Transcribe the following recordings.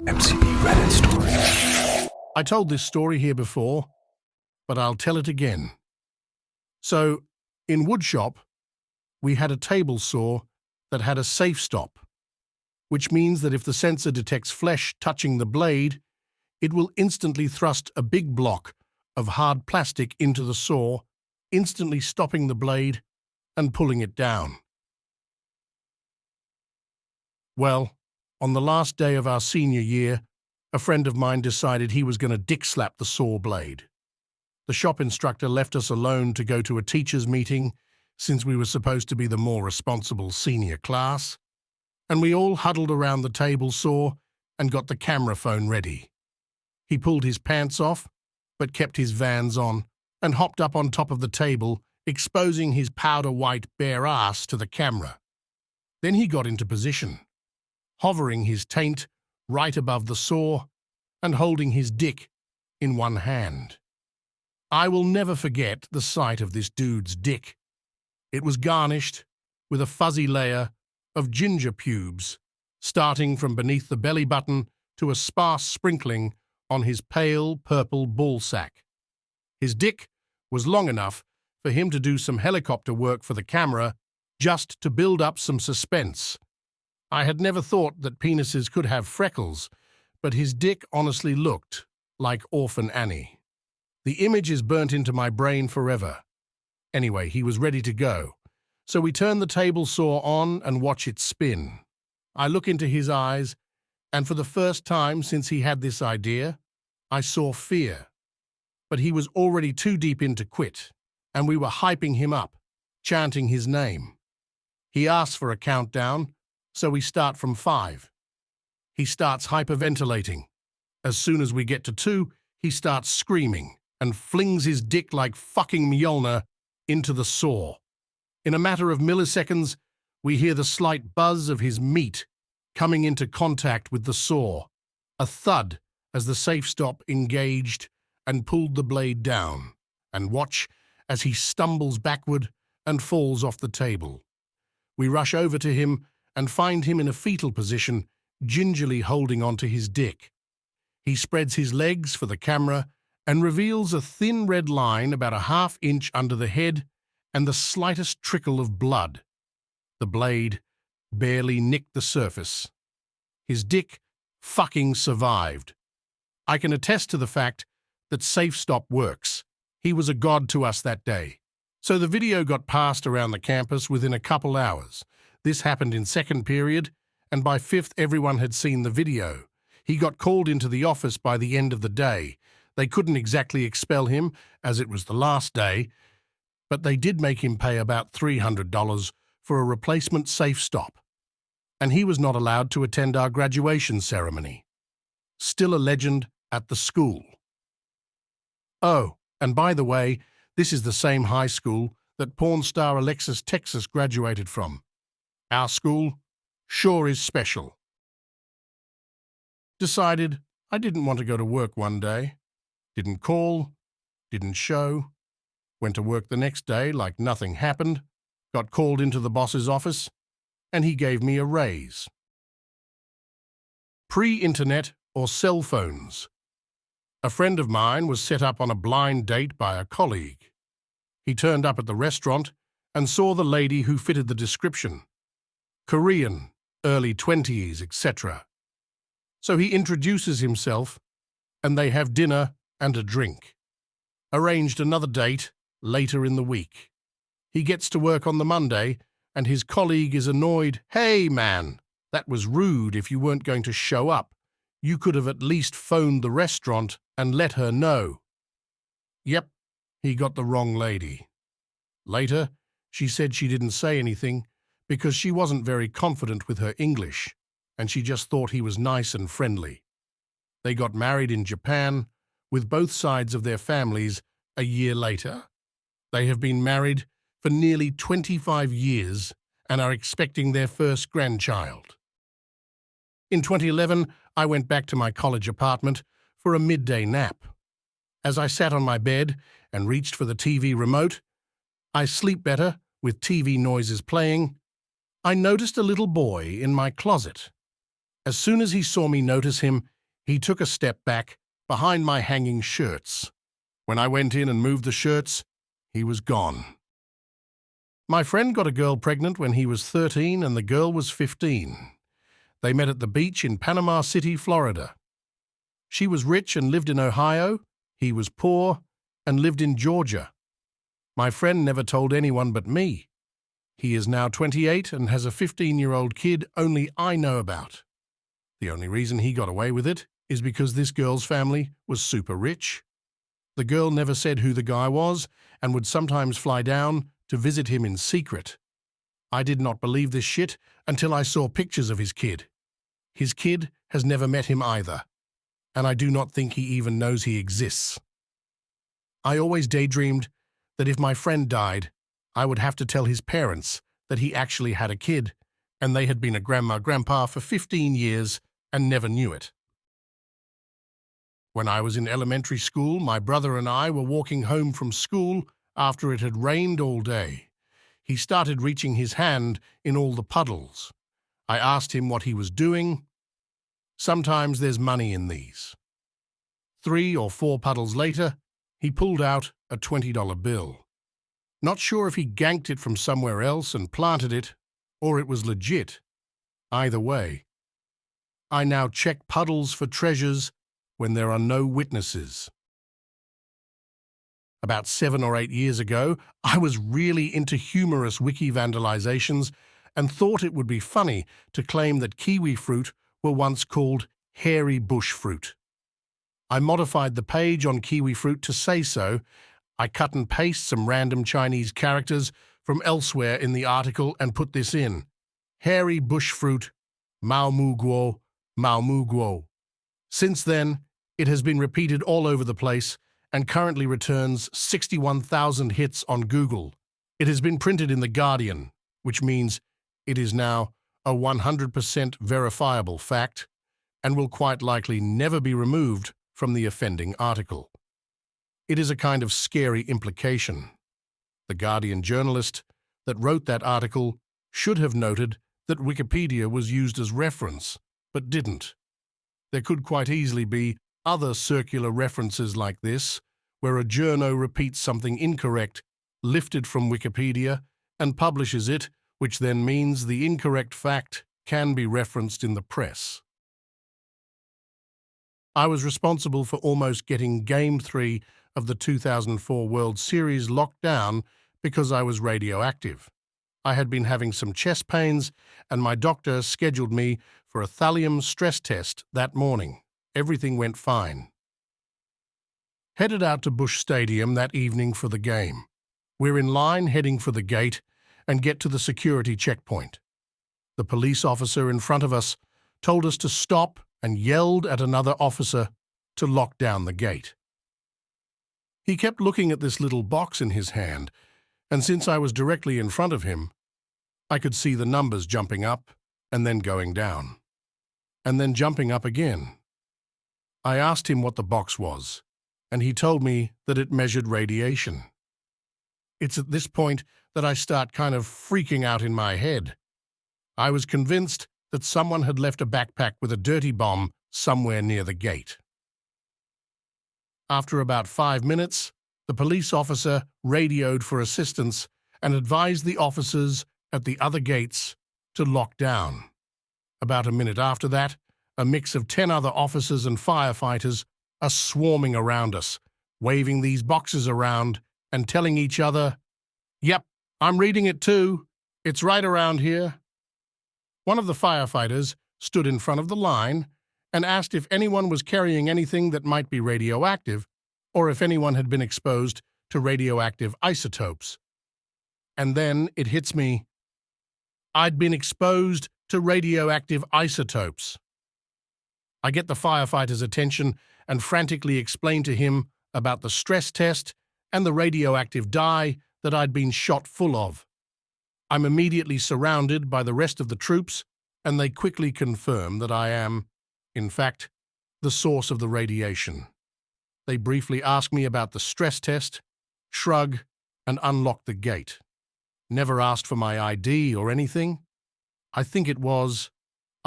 MCB Reddit story. I told this story here before, but I'll tell it again. So, in woodshop, we had a table saw that had a safe stop, which means that if the sensor detects flesh touching the blade, it will instantly thrust a big block of hard plastic into the saw, instantly stopping the blade and pulling it down. Well, on the last day of our senior year, a friend of mine decided he was going to dick-slap the saw blade. The shop instructor left us alone to go to a teachers' meeting, since we were supposed to be the more responsible senior class, and we all huddled around the table saw and got the camera phone ready. He pulled his pants off, but kept his Vans on, and hopped up on top of the table, exposing his powder-white bare ass to the camera. Then he got into position, hovering his taint right above the saw and holding his dick in one hand. I will never forget the sight of this dude's dick. It was garnished with a fuzzy layer of ginger pubes, starting from beneath the belly button to a sparse sprinkling on his pale purple ballsack. His dick was long enough for him to do some helicopter work for the camera, just to build up some suspense. I had never thought that penises could have freckles, but his dick honestly looked like Orphan Annie. The image is burnt into my brain forever. Anyway, he was ready to go, so we turn the table saw on and watch it spin. I look into his eyes, and for the first time since he had this idea, I saw fear. But he was already too deep in to quit, and we were hyping him up, chanting his name. He asked for a countdown, so we start from 5. He starts hyperventilating. As soon as we get to 2, he starts screaming and flings his dick like fucking Mjolnir into the saw. In a matter of milliseconds, we hear the slight buzz of his meat coming into contact with the saw, a thud as the safe stop engaged and pulled the blade down, and watch as he stumbles backward and falls off the table. We rush over to him and find him in a fetal position, gingerly holding onto his dick. He spreads his legs for the camera and reveals a thin red line about a half-inch under the head and the slightest trickle of blood. The blade barely nicked the surface. His dick fucking survived. I can attest to the fact that Safe Stop works. He was a god to us that day. So the video got passed around the campus within a couple hours. This happened in second period, and by fifth everyone had seen the video. He got called into the office by the end of the day. They couldn't exactly expel him, as it was the last day, but they did make him pay about $300 for a replacement safe stop. And he was not allowed to attend our graduation ceremony. Still a legend at the school. Oh, and by the way, this is the same high school that porn star Alexis Texas graduated from. Our school sure is special. Decided I didn't want to go to work one day. Didn't call, didn't show. Went to work the next day like nothing happened. Got called into the boss's office, and he gave me a raise. Pre-internet or cell phones. A friend of mine was set up on a blind date by a colleague. He turned up at the restaurant and saw the lady who fitted the description. Korean, early 20s, etc. So he introduces himself, and they have dinner and a drink. Arranged another date later in the week. He gets to work on the Monday, and his colleague is annoyed. "Hey, man, that was rude if you weren't going to show up. You could have at least phoned the restaurant and let her know." Yep, he got the wrong lady. Later, she said she didn't say anything because she wasn't very confident with her English, and she just thought he was nice and friendly. They got married in Japan, with both sides of their families, a year later. They have been married for nearly 25 years and are expecting their first grandchild. In 2011, I went back to my college apartment for a midday nap. As I sat on my bed and reached for the TV remote, I sleep better with TV noises playing, I noticed a little boy in my closet. As soon as he saw me notice him, he took a step back behind my hanging shirts. When I went in and moved the shirts, he was gone. My friend got a girl pregnant when he was 13 and the girl was 15. They met at the beach in Panama City, Florida. She was rich and lived in Ohio. He was poor and lived in Georgia. My friend never told anyone but me. He is now 28 and has a 15-year-old kid only I know about. The only reason he got away with it is because this girl's family was super rich. The girl never said who the guy was and would sometimes fly down to visit him in secret. I did not believe this shit until I saw pictures of his kid. His kid has never met him either, and I do not think he even knows he exists. I always daydreamed that if my friend died, I would have to tell his parents that he actually had a kid, and they had been a grandpa for 15 years and never knew it. When I was in elementary school, my brother and I were walking home from school after it had rained all day. He started reaching his hand in all the puddles. I asked him what he was doing. Sometimes there's money in these. 3 or 4 puddles later, he pulled out a $20 bill. Not sure if he ganked it from somewhere else and planted it, or it was legit. Either way, I now check puddles for treasures when there are no witnesses. About 7 or 8 years ago, I was really into humorous wiki vandalizations and thought it would be funny to claim that kiwi fruit were once called hairy bush fruit. I modified the page on kiwi fruit to say so. I cut and paste some random Chinese characters from elsewhere in the article and put this in: hairy bush fruit, Mao Mu Guo, Mao Mu Guo. Since then, it has been repeated all over the place and currently returns 61,000 hits on Google. It has been printed in The Guardian, which means it is now a 100% verifiable fact and will quite likely never be removed from the offending article. It is a kind of scary implication. The Guardian journalist that wrote that article should have noted that Wikipedia was used as reference, but didn't. There could quite easily be other circular references like this, where a journo repeats something incorrect, lifted from Wikipedia, and publishes it, which then means the incorrect fact can be referenced in the press. I was responsible for almost getting Game 3 of the 2004 World Series locked down because I was radioactive. I had been having some chest pains, and my doctor scheduled me for a thallium stress test that morning. Everything went fine. Headed out to Busch Stadium that evening for the game. We're in line heading for the gate and get to the security checkpoint. The police officer in front of us told us to stop and yelled at another officer to lock down the gate. He kept looking at this little box in his hand, and since I was directly in front of him, I could see the numbers jumping up and then going down, and then jumping up again. I asked him what the box was, and he told me that it measured radiation. It's at this point that I start kind of freaking out in my head. I was convinced that someone had left a backpack with a dirty bomb somewhere near the gate. After about 5 minutes, the police officer radioed for assistance and advised the officers at the other gates to lock down. About a minute after that, a mix of 10 other officers and firefighters are swarming around us, waving these boxes around and telling each other, "Yep, I'm reading it too. It's right around here." One of the firefighters stood in front of the line and asked if anyone was carrying anything that might be radioactive or if anyone had been exposed to radioactive isotopes. And then it hits me. I'd been exposed to radioactive isotopes. I get the firefighter's attention and frantically explain to him about the stress test and the radioactive dye that I'd been shot full of. I'm immediately surrounded by the rest of the troops, and they quickly confirm that I am, in fact, the source of the radiation. They briefly ask me about the stress test, shrug, and unlock the gate. Never asked for my ID or anything. I think it was,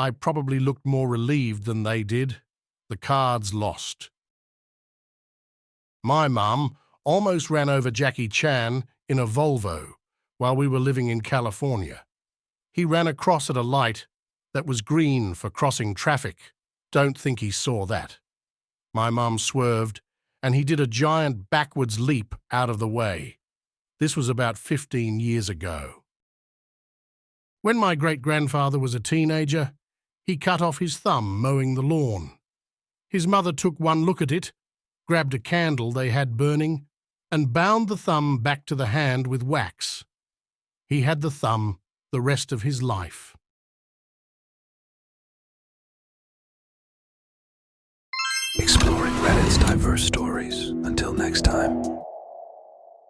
I probably looked more relieved than they did. The cards lost. My mum almost ran over Jackie Chan in a Volvo while we were living in California. He ran across at a light that was green for crossing traffic. Don't think he saw that. My mum swerved, and he did a giant backwards leap out of the way. This was about 15 years ago. When my great-grandfather was a teenager, he cut off his thumb mowing the lawn. His mother took one look at it, grabbed a candle they had burning, and bound the thumb back to the hand with wax. He had the thumb the rest of his life. Exploring Reddit's diverse stories. Until next time.